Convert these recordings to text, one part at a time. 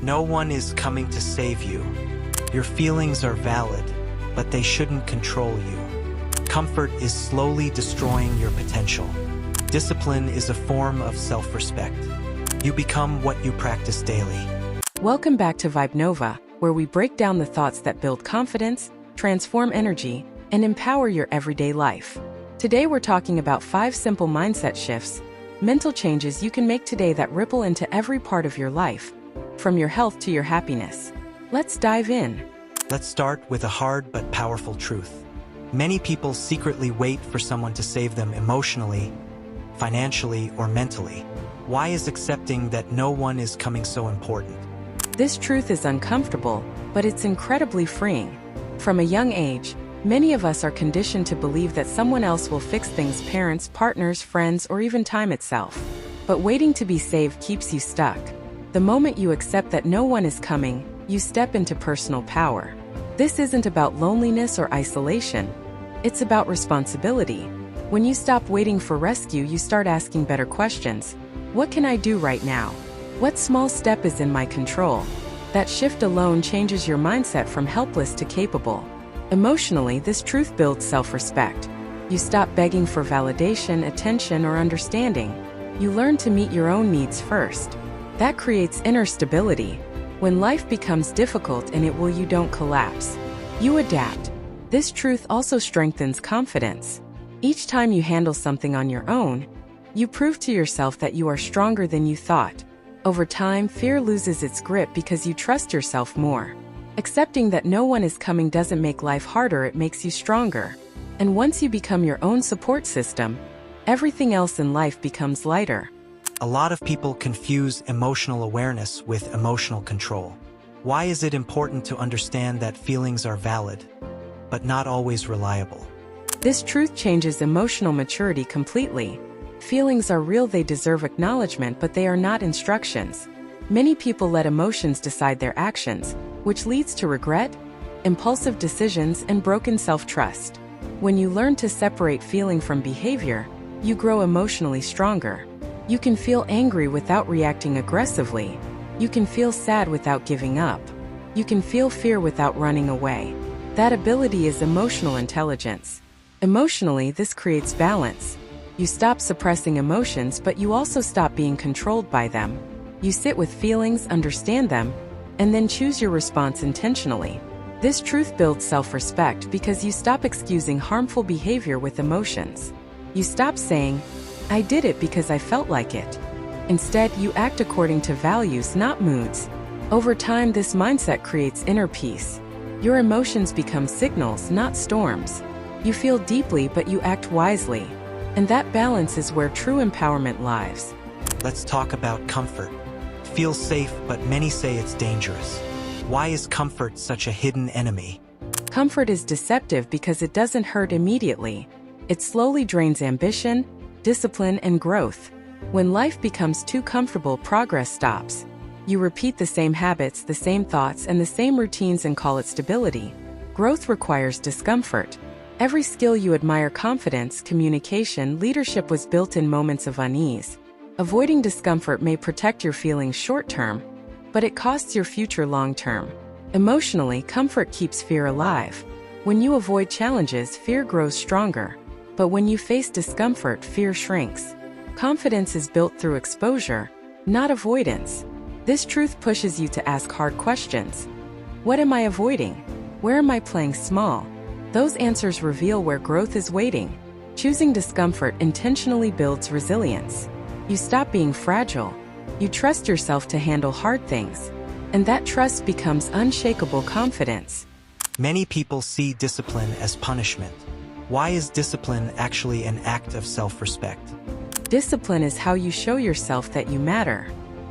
No one is coming to save you. Your feelings are valid, but they shouldn't control you. Comfort is slowly destroying your potential. Discipline is a form of self-respect. You become what you practice daily. Welcome back to VibeNova, where we break down the thoughts that build confidence, transform energy, and empower your everyday life. Today we're talking about 5 simple mindset shifts, mental changes you can make today that ripple into every part of your life, from your health to your happiness. Let's dive in. Let's start with a hard but powerful truth. Many people secretly wait for someone to save them emotionally, financially, or mentally. Why is accepting that no one is coming so important? This truth is uncomfortable, but it's incredibly freeing. From a young age, many of us are conditioned to believe that someone else will fix things: parents, partners, friends, or even time itself. But waiting to be saved keeps you stuck. The moment you accept that no one is coming, you step into personal power. This isn't about loneliness or isolation. It's about responsibility. When you stop waiting for rescue, you start asking better questions. What can I do right now? What small step is in my control? That shift alone changes your mindset from helpless to capable. Emotionally, this truth builds self-respect. You stop begging for validation, attention, or understanding. You learn to meet your own needs first. That creates inner stability. When life becomes difficult and you don't collapse. You adapt. This truth also strengthens confidence. Each time you handle something on your own, you prove to yourself that you are stronger than you thought. Over time, fear loses its grip because you trust yourself more. Accepting that no one is coming doesn't make life harder, it makes you stronger. And once you become your own support system, everything else in life becomes lighter. A lot of people confuse emotional awareness with emotional control. Why is it important to understand that feelings are valid, but not always reliable? This truth changes emotional maturity completely. Feelings are real, they deserve acknowledgement, but they are not instructions. Many people let emotions decide their actions, which leads to regret, impulsive decisions, and broken self-trust. When you learn to separate feeling from behavior, you grow emotionally stronger. You can feel angry without reacting aggressively. You can feel sad without giving up. You can feel fear without running away. That ability is emotional intelligence. Emotionally, this creates balance. You stop suppressing emotions, but you also stop being controlled by them. You sit with feelings, understand them, and then choose your response intentionally. This truth builds self-respect because you stop excusing harmful behavior with emotions. You stop saying, "I did it because I felt like it." Instead, you act according to values, not moods. Over time, this mindset creates inner peace. Your emotions become signals, not storms. You feel deeply, but you act wisely. And that balance is where true empowerment lies. Let's talk about comfort. Feels safe, but many say it's dangerous. Why is comfort such a hidden enemy? Comfort is deceptive because it doesn't hurt immediately. It slowly drains ambition, discipline, and growth. When life becomes too comfortable, progress stops. You repeat the same habits, the same thoughts, and the same routines and call it stability. Growth requires discomfort. Every skill you admire, confidence, communication, leadership, was built in moments of unease. Avoiding discomfort may protect your feelings short-term, but it costs your future long-term. Emotionally, comfort keeps fear alive. When you avoid challenges, fear grows stronger. But when you face discomfort, fear shrinks. Confidence is built through exposure, not avoidance. This truth pushes you to ask hard questions. What am I avoiding? Where am I playing small? Those answers reveal where growth is waiting. Choosing discomfort intentionally builds resilience. You stop being fragile. You trust yourself to handle hard things. And that trust becomes unshakable confidence. Many people see discipline as punishment. Why is discipline actually an act of self-respect? Discipline is how you show yourself that you matter.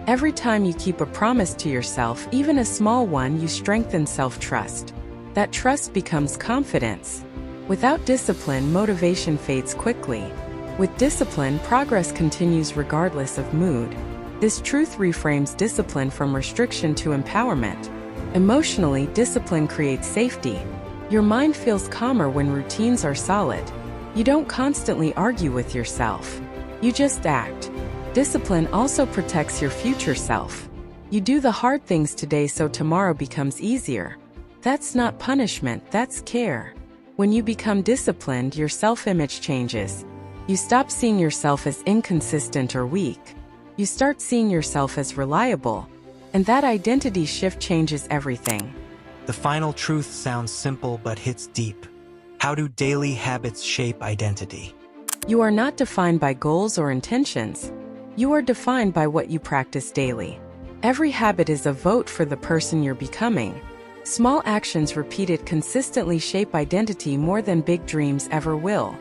Every time you keep a promise to yourself, even a small one, you strengthen self-trust. That trust becomes confidence. Without discipline, motivation fades quickly. With discipline, progress continues regardless of mood. This truth reframes discipline from restriction to empowerment. Emotionally, discipline creates safety. Your mind feels calmer when routines are solid. You don't constantly argue with yourself. You just act. Discipline also protects your future self. You do the hard things today so tomorrow becomes easier. That's not punishment, that's care. When you become disciplined, your self-image changes. You stop seeing yourself as inconsistent or weak. You start seeing yourself as reliable. And that identity shift changes everything. The final truth sounds simple but hits deep. How do daily habits shape identity? You are not defined by goals or intentions. You are defined by what you practice daily. Every habit is a vote for the person you're becoming. Small actions repeated consistently shape identity more than big dreams ever will.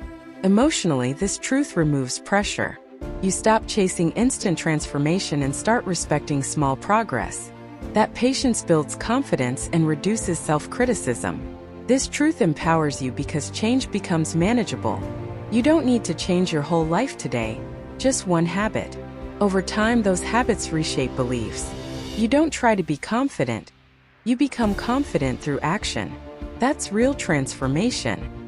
Emotionally, this truth removes pressure. You stop chasing instant transformation and start respecting small progress. That patience builds confidence and reduces self-criticism. This truth empowers you because change becomes manageable. You don't need to change your whole life today, just one habit. Over time, those habits reshape beliefs. You don't try to be confident. You become confident through action. That's real transformation.